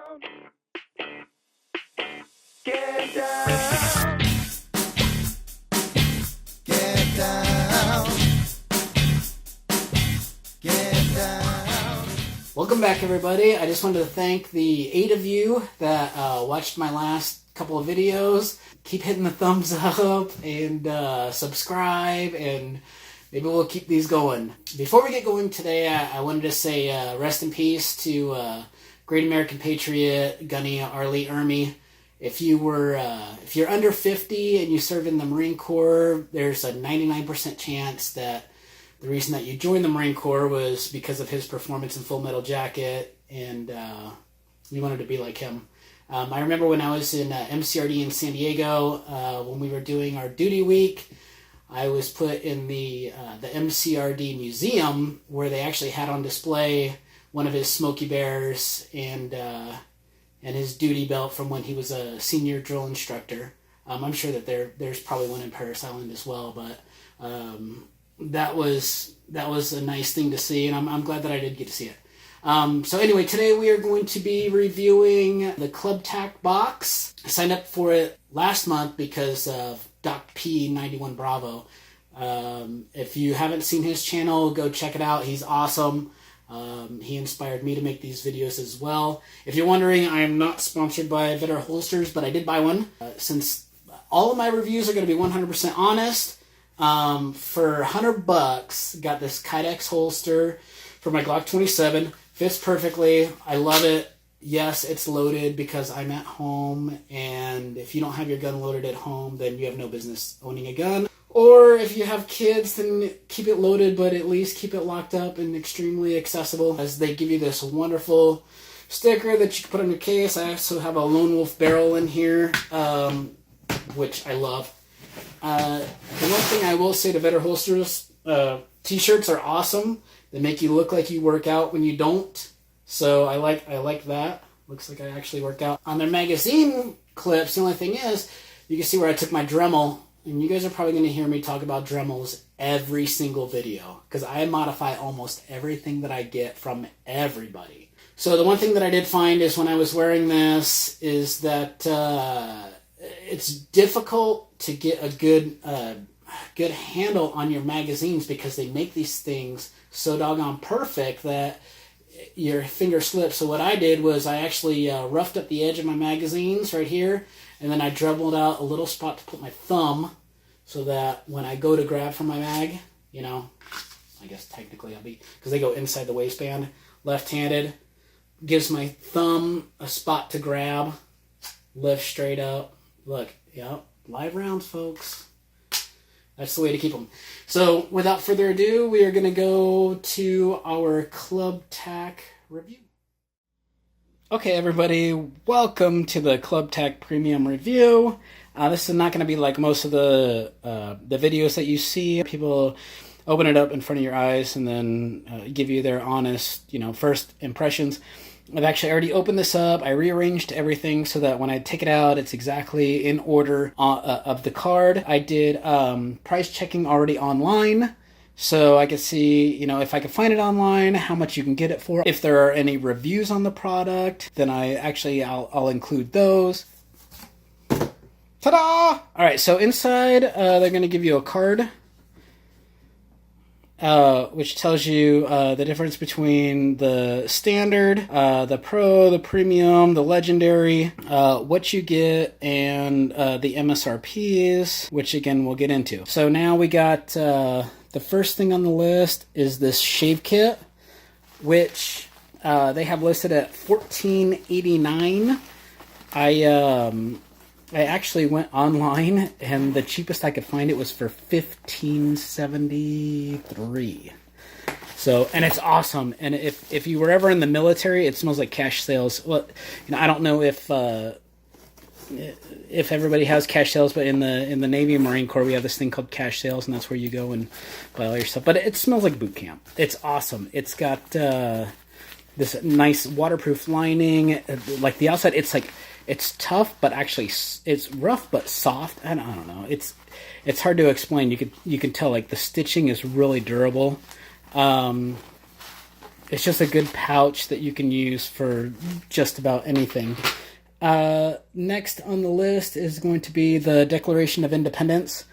Get down. Get down. Get down. Welcome back, everybody. I just wanted to thank the 8 of you that watched my last couple of videos. Keep hitting the thumbs up and subscribe, and maybe we'll keep these going. Before we get going today, I wanted to say rest in peace to great American patriot Gunny Ermey. If you're under 50 and you serve in the Marine Corps, there's a 99% chance that the reason that you joined the Marine Corps was because of his performance in Full Metal Jacket, and you wanted to be like him. I remember when I was in MCRD in San Diego, when we were doing our duty week, I was put in the MCRD museum where they actually had on display one of his Smokey Bears and his duty belt from when he was a senior drill instructor. I'm sure that there's probably one in Paris Island as well, but that was a nice thing to see, and I'm glad that I did get to see it. So anyway, today we are going to be reviewing the ClubTac Box. I signed up for it last month because of Doc P91 Bravo. If you haven't seen his channel, go check it out. He's awesome. He inspired me to make these videos as well. If you're wondering, I am not sponsored by Vedder Holsters, but I did buy one. Since all of my reviews are going to be 100% honest, for $100, got this cadence holster for my Glock 27. Fits perfectly. I love it. Yes, it's loaded because I'm at home, and if you don't have your gun loaded at home, then you have no business owning a gun. Or if you have kids, then keep it loaded, but at least keep it locked up and extremely accessible, as they give you this wonderful sticker that you can put on your case. I also have a Lone Wolf barrel in here, which I love. The one thing I will say to Vedder Holsters, t-shirts are awesome. They make you look like you work out when you don't. So I like that. Looks like I actually work out. On their magazine clips, the only thing is, you can see where I took my Dremel. And you guys are probably going to hear me talk about Dremels every single video, because I modify almost everything that I get from everybody. So the one thing that I did find is when I was wearing this is that it's difficult to get a good handle on your magazines, because they make these things so doggone perfect that your finger slips. So what I did was I actually roughed up the edge of my magazines right here, and then I dremeled out a little spot to put my thumb, so that when I go to grab from my mag, you know, I guess technically I'll be, because they go inside the waistband, left-handed, gives my thumb a spot to grab, lift straight up. Look, yep, live rounds, folks. That's the way to keep them. So without further ado, we are going to go to our ClubTac review. Okay, everybody, welcome to the ClubTac Premium Review. This is not going to be like most of the videos that you see. People open it up in front of your eyes and then give you their honest, first impressions. I've actually already opened this up. I rearranged everything so that when I take it out, it's exactly in order of the card. I did price checking already online, so I could see, if I could find it online, how much you can get it for. If there are any reviews on the product, then I'll include those. Ta-da! All right, so inside, they're going to give you a card, which tells you the difference between the standard, the pro, the premium, the legendary, what you get, and the MSRPs, which again we'll get into. So now we got the first thing on the list is this shave kit, which they have listed at $14.89. I actually went online, and the cheapest I could find it was for $15.73. So, and it's awesome. And if you were ever in the military, it smells like cash sales. Well, I don't know if everybody has cash sales, but in the Navy and Marine Corps, we have this thing called cash sales, and that's where you go and buy all your stuff. But it smells like boot camp. It's awesome. It's got this nice waterproof lining. Like the outside, it's tough, but actually it's rough but soft. I don't know. It's hard to explain. You can tell like the stitching is really durable. it's just a good pouch that you can use for just about anything. Next on the list is going to be the Declaration of Independence,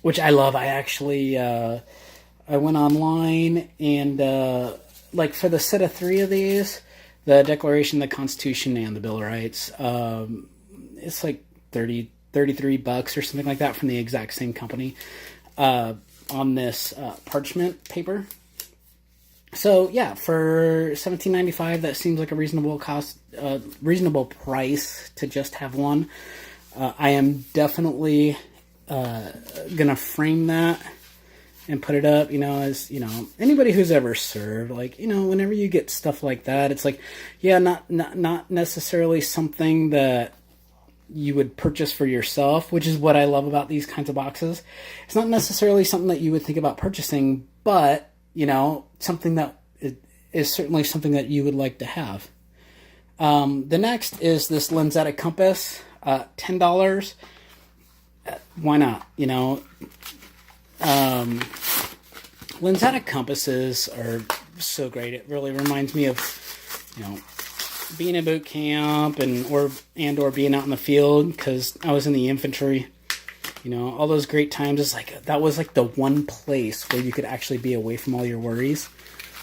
which I love. I actually I went online and like for the set of 3 of these, the Declaration, the Constitution, and the Bill of Rights, it's like $33 or something like that from the exact same company on this parchment paper. So yeah, for $17.95, that seems like a reasonable cost, reasonable price to just have one. I am definitely gonna frame that and put it up, as, anybody who's ever served, like, whenever you get stuff like that, it's like, yeah, not necessarily something that you would purchase for yourself, which is what I love about these kinds of boxes. It's not necessarily something that you would think about purchasing, but, something that is certainly something that you would like to have. The next is this Lensatic compass, $10. Why not? Lensatic compasses are so great. It really reminds me of, being in boot camp or being out in the field, because I was in the infantry. All those great times. It's like that was like the one place where you could actually be away from all your worries.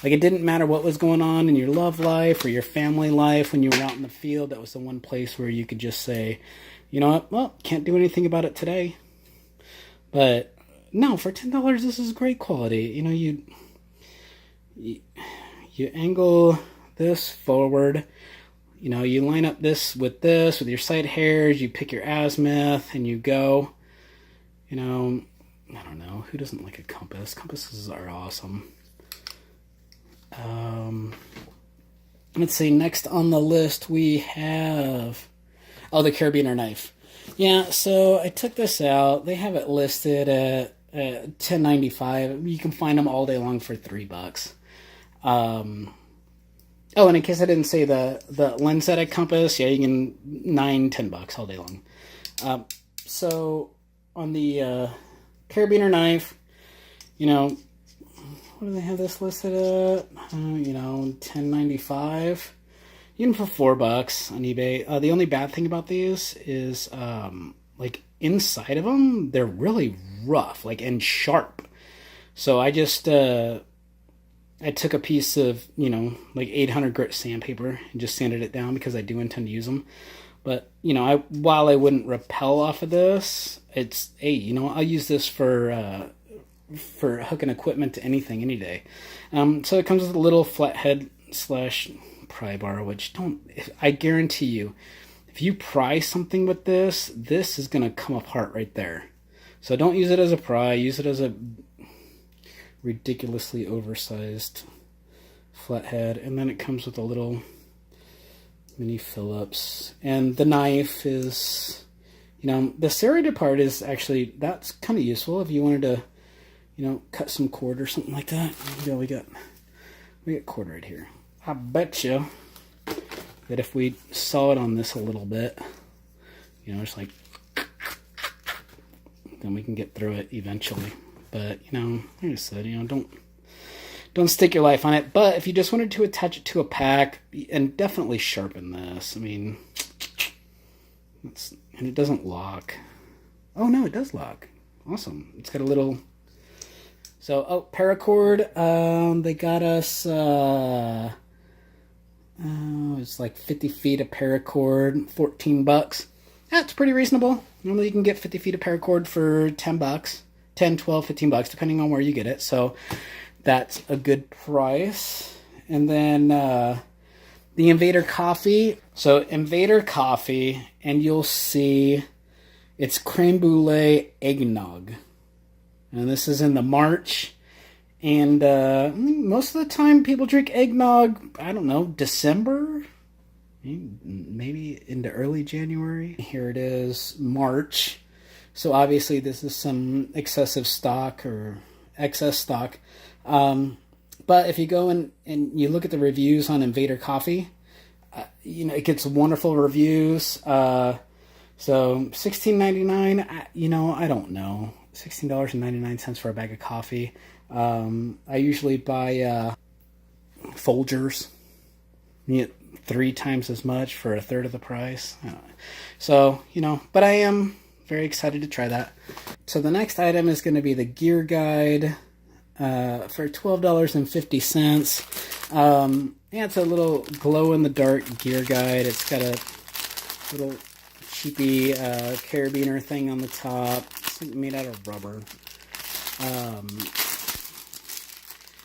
Like, it didn't matter what was going on in your love life or your family life when you were out in the field. That was the one place where you could just say, you know what? Well, can't do anything about it today. But no, for $10, this is great quality. You angle this forward. You line up this with your sight hairs. You pick your azimuth and you go. I don't know. Who doesn't like a compass? Compasses are awesome. Let's see. Next on the list we have the carabiner knife. Yeah, so I took this out. They have it listed at $10.95. You can find them all day long for $3. And in case I didn't say the Lensatic compass, yeah, you can $9-10 all day long. So on the carabiner knife, what do they have this listed at? $10.95. Even for $4 on eBay. The only bad thing about these is, like, inside of them, they're really rough, and sharp. So I just, I took a piece of, 800 grit sandpaper and just sanded it down because I do intend to use them. But, while I wouldn't repel off of this, it's, hey, I'll use this for hooking equipment to anything, any day. So it comes with a little flathead / pry bar, which I guarantee you, if you pry something with this is going to come apart right there. So don't use it as a pry, use it as a ridiculously oversized flathead. And then it comes with a little mini Phillips. And the knife is, the serrated part is actually, that's kind of useful if you wanted to, cut some cord or something like that. Yeah, we got cord right here. I bet you that if we saw it on this a little bit, just like, then we can get through it eventually. But, like I said, don't stake your life on it. But if you just wanted to attach it to a pack, and definitely sharpen this. And it doesn't lock. Oh, no, it does lock. Awesome. It's got a little... So, paracord, they got us, it's like 50 feet of paracord, $14. That's pretty reasonable. Normally you can get 50 feet of paracord for $10, 10, 12, $15, depending on where you get it. So that's a good price. And then the Invader coffee. So Invader coffee, and you'll see it's creme brulee eggnog. And this is in the March. And most of the time people drink eggnog, I don't know, December? Maybe into early January. Here it is, March. So obviously this is some excessive stock or excess stock. But if you go and you look at the reviews on Invader Coffee, it gets wonderful reviews. So $16.99, I don't know. $16.99 for a bag of coffee. I usually buy Folgers. You get 3 times as much for 1/3 of the price. So, but I am very excited to try that. So the next item is going to be the gear guide for $12.50. Yeah, it's a little glow-in-the-dark gear guide. It's got a little cheapy carabiner thing on the top. It's made out of rubber.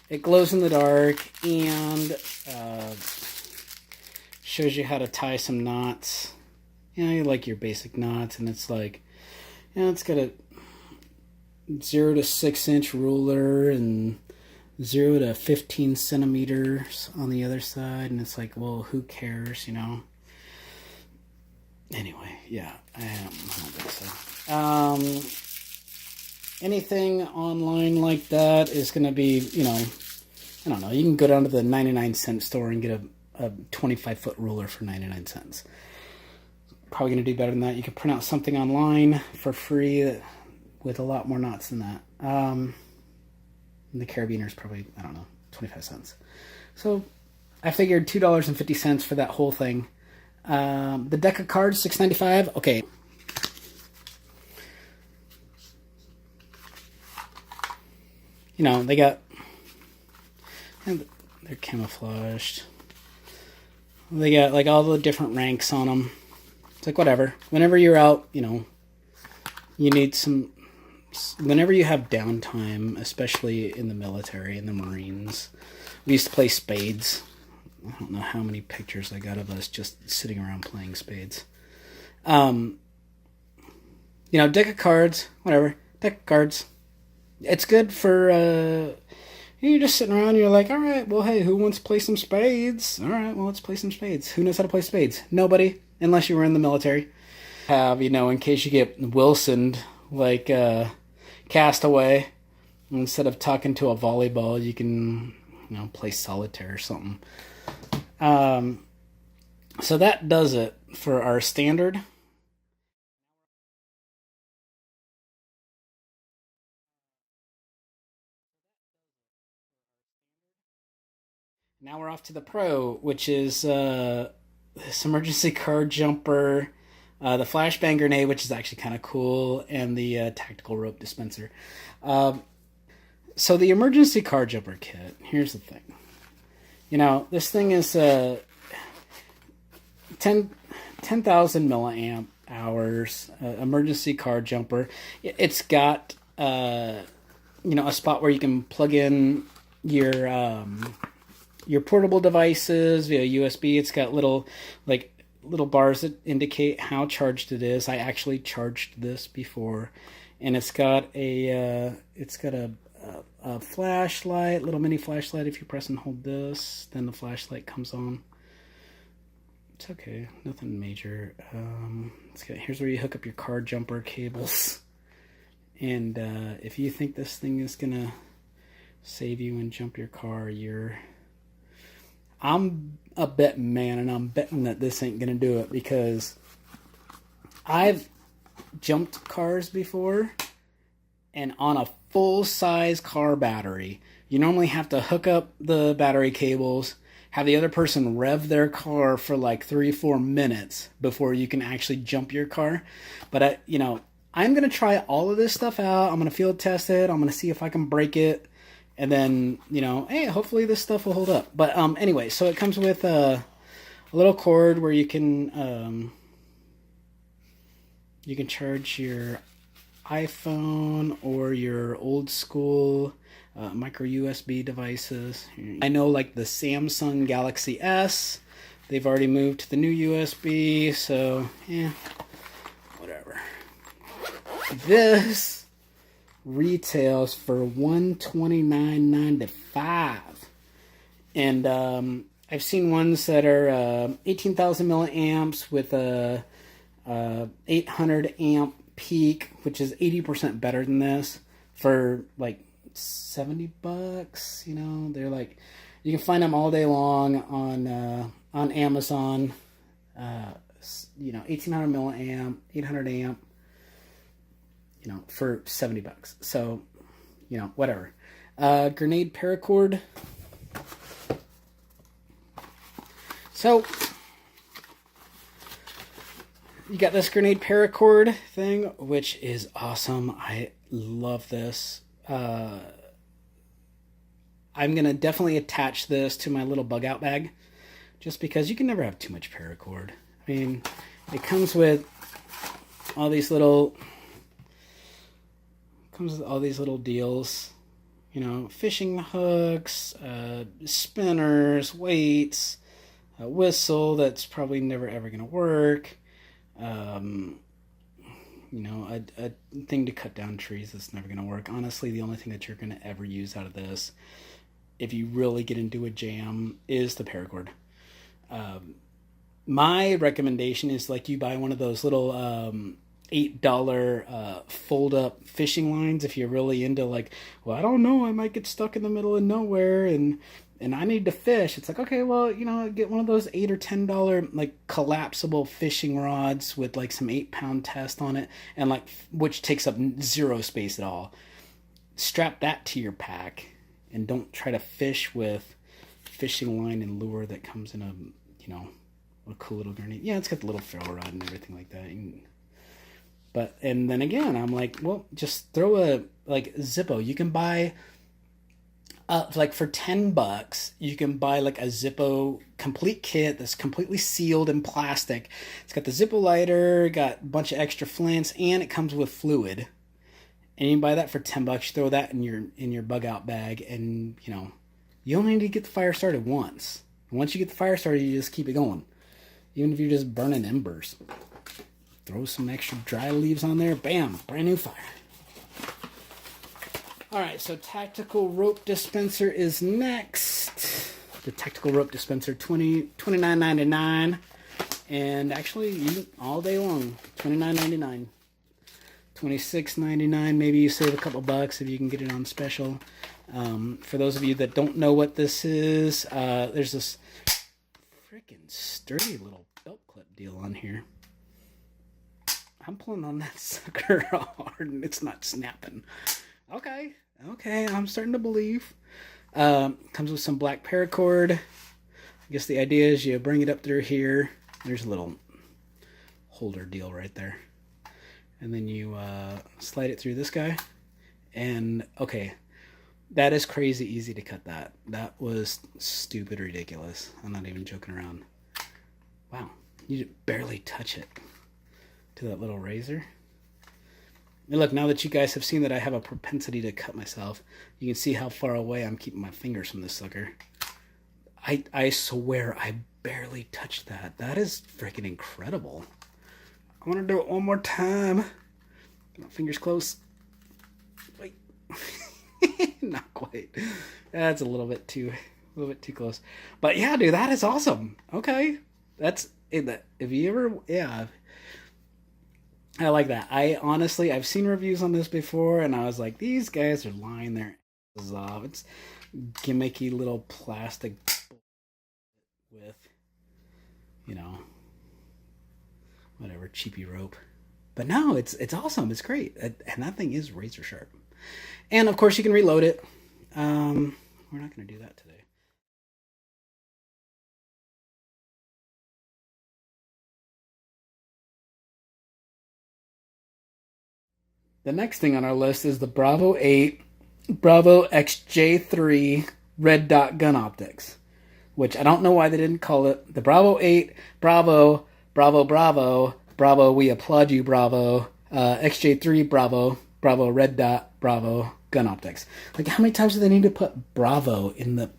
It glows in the dark and shows you how to tie some knots. You like your basic knots, and it's like, it's got a 0 to 6 inch ruler and 0 to 15 centimeters on the other side, and it's like, well, who cares, Anyway, yeah, I don't think so. Anything online like that is going to be, I don't know, you can go down to the 99-cent store and get a 25-foot ruler for 99 cents. Probably going to do better than that. You can print out something online for free with a lot more knots than that. The carabiner is probably, 25 cents. So I figured $2.50 for that whole thing. The deck of cards, $6.95. Okay. They got, they're camouflaged. They got like all the different ranks on them. It's like, whatever. Whenever you're out, you need some, whenever you have downtime, especially in the military, in the Marines, we used to play spades. I don't know how many pictures I got of us just sitting around playing spades. Deck of cards, whatever. Deck of cards. It's good for, you're just sitting around and you're like, all right, well, hey, who wants to play some spades? All right, well, let's play some spades. Who knows how to play spades? Nobody, unless you were in the military. Have, in case you get Wilsoned, like Castaway, instead of talking to a volleyball, you can, play solitaire or something. So that does it for our standard. Now we're off to the pro, which is this emergency card jumper, the flashbang grenade, which is actually kind of cool, and the tactical rope dispenser. So the emergency card jumper kit, here's the thing. This thing is 10,000 milliamp hours, emergency card jumper. It's got, a spot where you can plug in your portable devices via USB. It's got little bars that indicate how charged it is. I actually charged this before, and it's got a flashlight, little mini flashlight. If you press and hold this, then the flashlight comes on. It's okay, nothing major. Here's where you hook up your card jumper cables, and if you think this thing is gonna save you and jump your car, I'm a betting man, and I'm betting that this ain't gonna do it, because I've jumped cars before, and on a full-size car battery, you normally have to hook up the battery cables, have the other person rev their car for like 3-4 minutes before you can actually jump your car. But I'm gonna try all of this stuff out. I'm gonna field test it. I'm gonna see if I can break it. And then, hey, hopefully this stuff will hold up. But anyway, so it comes with a little cord where you can charge your iPhone or your old school micro USB devices. I know, like the Samsung Galaxy S, they've already moved to the new USB, so yeah, whatever. This retails for $129.95, and I've seen ones that are 18,000 milliamps with a 800 amp peak, which is 80% better than this, for like $70. They're like, you can find them all day long on Amazon. 1800 milliamp, 800 amp, for $70. So, whatever. Grenade paracord. So, you got this grenade paracord thing, which is awesome. I love this. I'm going to definitely attach this to my little bug out bag, just because you can never have too much paracord. I mean, it comes with all these little deals, you know, fishing hooks, spinners, weights, a whistle that's probably never ever going to work, you know, a thing to cut down trees that's never going to work. Honestly, the only thing that you're going to ever use out of this, if you really get into a jam, is the paracord. My recommendation is, like, you buy one of those little $8 fold-up fishing lines if you're really into, like, well, I don't know, I might get stuck in the middle of nowhere and I need to fish. It's like, okay, well, you know, get one of those $8 or $10 like collapsible fishing rods with like some 8-pound test on it, and like, which takes up zero space at all. Strap that to your pack, and don't try to fish with fishing line and lure that comes in a, you know, a cool little grenade. Yeah, it's got the little ferro rod and everything like that. But, and then again, I'm like, well, just throw a, like, Zippo. You can buy, like, for $10, you can buy, like, a Zippo complete kit that's completely sealed in plastic. It's got the Zippo lighter, got a bunch of extra flints, and it comes with fluid. And you can buy that for $10. You throw that in your bug out bag, and, you know, you only need to get the fire started once. And once you get the fire started, you just keep it going. Even if you're just burning embers. Throw some extra dry leaves on there. Bam! Brand new fire. Alright, so tactical rope dispenser is next. The tactical rope dispenser, $29.99. And actually, all day long, $29.99. $26.99. Maybe you save a couple bucks if you can get it on special. For those of you that don't know what this is, there's this freaking sturdy little belt clip deal on here. I'm pulling on that sucker hard and it's not snapping. Okay, I'm starting to believe. Comes with some black paracord. I guess the idea is you bring it up through here. There's a little holder deal right there. And then you slide it through this guy. And, okay, that is crazy easy to cut that. That was stupid ridiculous. I'm not even joking around. Wow, you barely touch it to that little razor. And look, now that you guys have seen that I have a propensity to cut myself, you can see how far away I'm keeping my fingers from this sucker. I swear I barely touched that. That is freaking incredible. I want to do it one more time. Get my fingers close. Wait. Not quite. That's a little bit too close. But yeah, dude, that is awesome. Okay. That's it. If you ever, yeah. I like that. I've seen reviews on this before, and I was like, these guys are lying their asses off. It's gimmicky little plastic with, you know, whatever, cheapy rope. But no, it's awesome. It's great. And that thing is razor sharp. And, of course, you can reload it. We're not going to do that today. The next thing on our list is the Bravo 8 Bravo XJ3 red dot gun optics, which I don't know why they didn't call it the Bravo 8 Bravo Bravo Bravo Bravo. We applaud you, Bravo. XJ3 Bravo Bravo red dot Bravo gun optics. Like, how many times do they need to put Bravo in the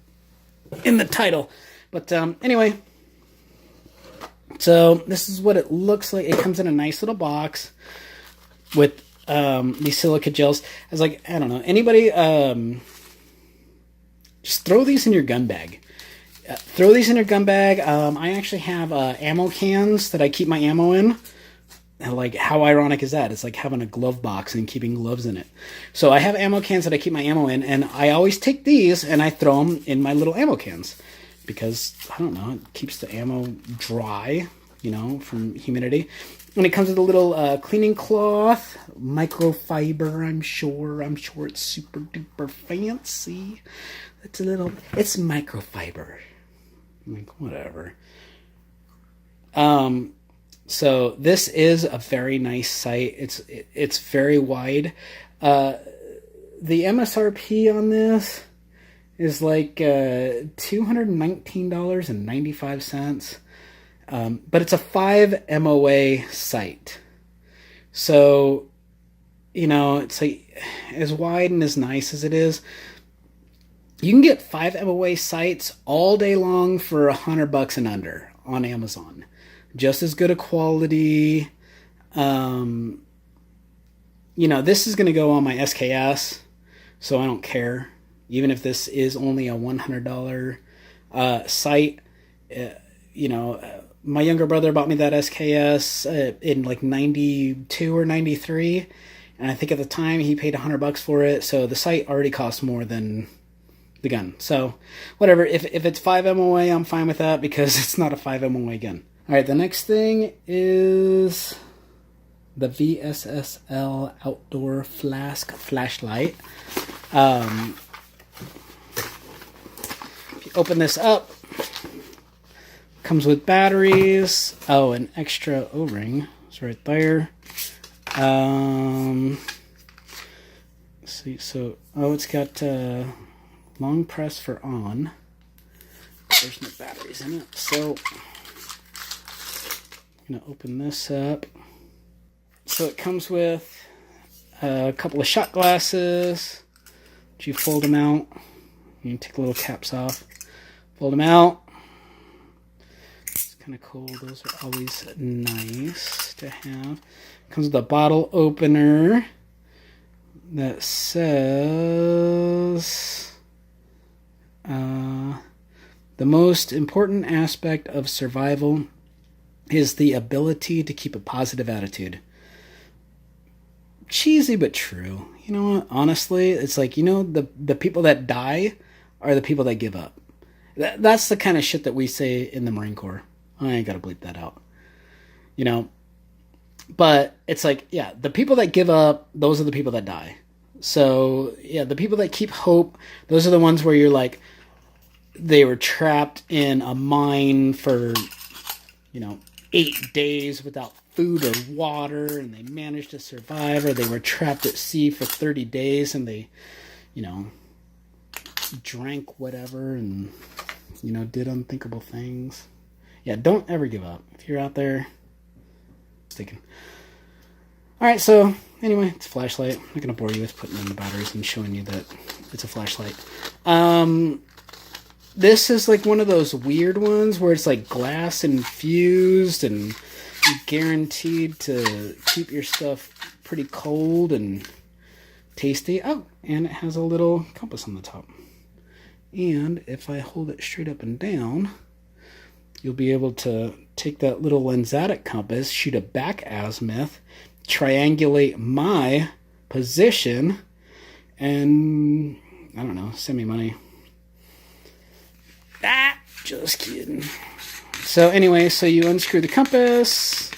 title? But anyway, so this is what it looks like. It comes in a nice little box with these silica gels. I was like, I don't know, anybody, just throw these in your gun bag. Throw these in your gun bag. I actually have ammo cans that I keep my ammo in. And, like, how ironic is that? It's like having a glove box and keeping gloves in it. So I have ammo cans that I keep my ammo in, and I always take these and I throw them in my little ammo cans because, I don't know, it keeps the ammo dry you know, from humidity. And it comes with a little cleaning cloth, microfiber. I'm sure it's super duper fancy. It's microfiber. Like, whatever. So this is a very nice site. It's very wide. The MSRP on this is like $219.95. But it's a 5 MOA site. So, you know, it's like as wide and as nice as it is, you can get 5 MOA sites all day long for $100 and under on Amazon. Just as good a quality. You know, this is going to go on my SKS, so I don't care. Even if this is only a $100 site, you know, my younger brother bought me that SKS in like 92 or 93. And I think at the time he paid $100 for it. So the site already costs more than the gun. So whatever. If it's 5 MOA, I'm fine with that because it's not a 5 MOA gun. All right, the next thing is the VSSL Outdoor Flask Flashlight. If you open this up, comes with batteries. Oh, an extra O-ring. It's right there. See, so it's got long press for on. There's no batteries in it, so I'm gonna open this up. So it comes with a couple of shot glasses. You fold them out. You take the little caps off. Fold them out. It's kind of cool. Those are always nice to have. Comes with a bottle opener that says the most important aspect of survival is the ability to keep a positive attitude. Cheesy but true. You know what? Honestly, it's like, you know, the people that die are the people that give up. That's the kind of shit that we say in the Marine Corps. I ain't gotta bleep that out. You know? But it's like, yeah, the people that give up, those are the people that die. So, yeah, the people that keep hope, those are the ones where you're like, they were trapped in a mine for, you know, 8 days without food or water, and they managed to survive, or they were trapped at sea for 30 days and they, you know, drank whatever and, you know, did unthinkable things. Yeah, don't ever give up. If you're out there, sticking. Alright, so anyway, it's a flashlight. I'm not going to bore you with putting in the batteries and showing you that it's a flashlight. This is like one of those weird ones where it's like glass infused and guaranteed to keep your stuff pretty cold and tasty. Oh, and it has a little compass on the top. And if I hold it straight up and down, you'll be able to take that little lensatic compass, shoot a back azimuth, triangulate my position, and, I don't know, send me money. Ah, just kidding. So anyway, so you unscrew the compass,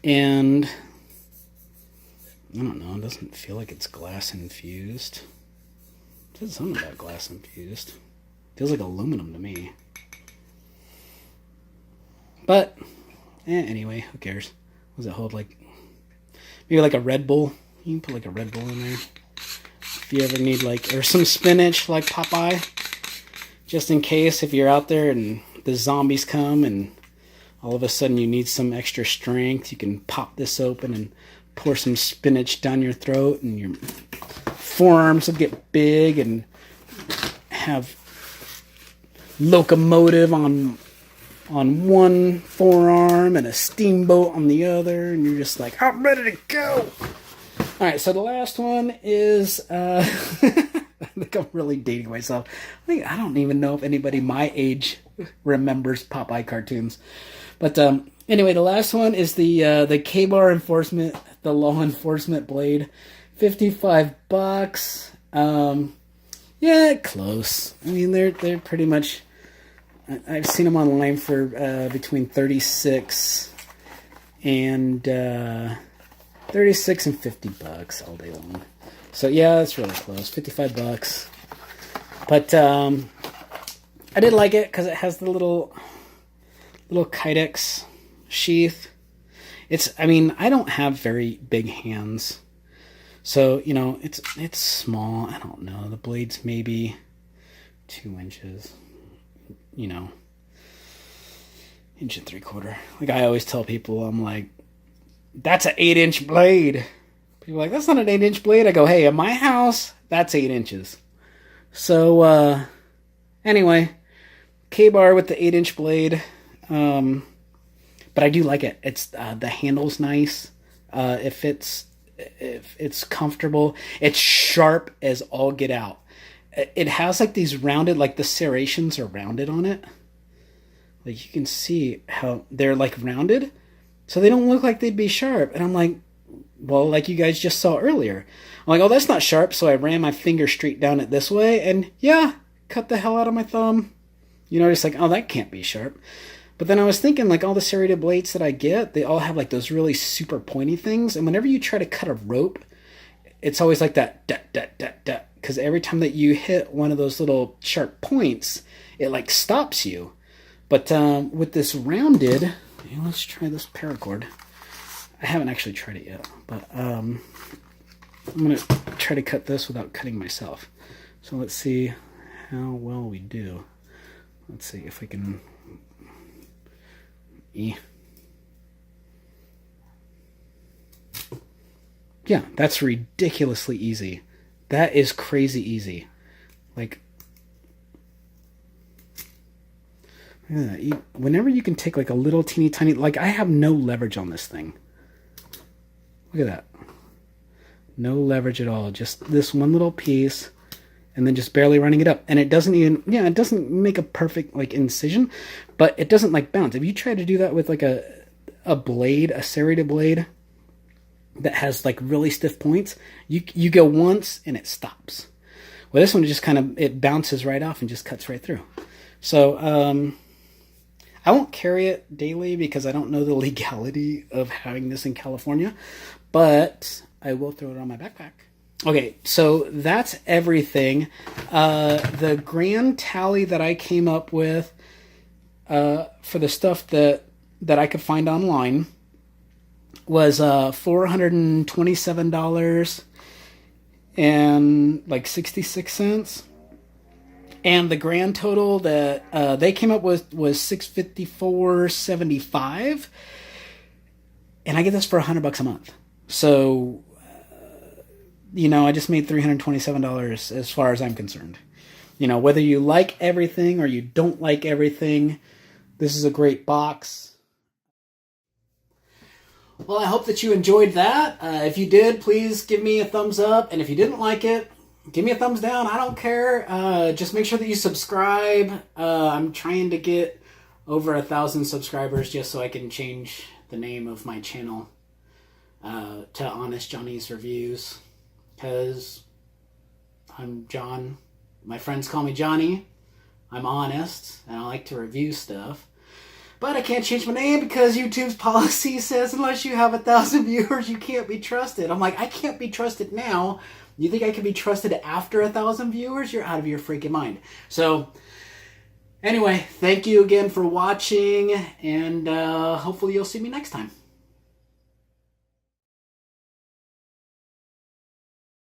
and I don't know, it doesn't feel like it's glass infused. It says something about glass infused. Feels like aluminum to me. But, anyway, who cares? What does it hold? Like, maybe like a Red Bull? You can put like a Red Bull in there. If you ever need like, or some spinach like Popeye. Just in case if you're out there and the zombies come and all of a sudden you need some extra strength, you can pop this open and pour some spinach down your throat and your forearms will get big and have locomotive on one forearm and a steamboat on the other, and you're just like, I'm ready to go. All right, so the last one is I think I'm really dating myself. I don't even know if anybody my age remembers Popeye cartoons. But anyway, the last one is the KBar enforcement, the law enforcement blade, $55. Yeah, close. I mean, they're pretty much I've seen them online for between 36 and 36 and $50 all day long. So yeah, that's really close. $55. But I did like it because it has the little kydex sheath. I mean, I don't have very big hands. So, you know, it's small. I don't know. The blade's maybe 2 inches. You know, 1 3/4. Like I always tell people, I'm like, that's an 8-inch blade. People are like, that's not an 8-inch blade. I go, hey, at my house, that's 8 inches. So, anyway, KBar with the 8-inch blade. But I do like it. It's the handle's nice. If it's comfortable, it's sharp as all get out. It has like these rounded, like the serrations are rounded on it. Like you can see how they're like rounded, so they don't look like they'd be sharp. And I'm like, well, like you guys just saw earlier. I'm like, oh, that's not sharp. So I ran my finger straight down it this way, and yeah, cut the hell out of my thumb. You know, just like, oh, that can't be sharp. But then I was thinking, like, all the serrated blades that I get, they all have, like, those really super pointy things. And whenever you try to cut a rope, it's always like that, because every time that you hit one of those little sharp points, it, like, stops you. But with this rounded, let's try this paracord. I haven't actually tried it yet, but I'm going to try to cut this without cutting myself. So let's see how well we do. Let's see if we can... Yeah, that's ridiculously easy. That is crazy easy. Like, whenever you can take like a little teeny tiny, like I have no leverage on this thing. Look at that. No leverage at all. Just this one little piece and then just barely running it up. And it doesn't even, it doesn't make a perfect like incision, but it doesn't like bounce. If you try to do that with like a blade, a serrated blade that has like really stiff points, you go once and it stops. Well, this one just kind of, it bounces right off and just cuts right through. So, I won't carry it daily because I don't know the legality of having this in California, but I will throw it on my backpack. Okay, so that's everything. The grand tally that I came up with for the stuff that I could find online was $427 and like 66 cents. And the grand total that they came up with was $654.75, and I get this for $100 a month. So, I just made $327 as far as I'm concerned. Whether you like everything or you don't like everything, this is a great box. Well, I hope that you enjoyed that. If you did, please give me a thumbs up, and if you didn't like it, give me a thumbs down. I don't care. Just make sure that you subscribe. I'm trying to get over 1,000 subscribers just so I can change the name of my channel to Honest Johnny's Reviews. Because I'm John. My friends call me Johnny. I'm honest, and I like to review stuff. But I can't change my name because YouTube's policy says unless you have 1,000 viewers, you can't be trusted. I'm like, I can't be trusted now. You think I can be trusted after 1,000 viewers? You're out of your freaking mind. So, anyway, thank you again for watching, and hopefully you'll see me next time.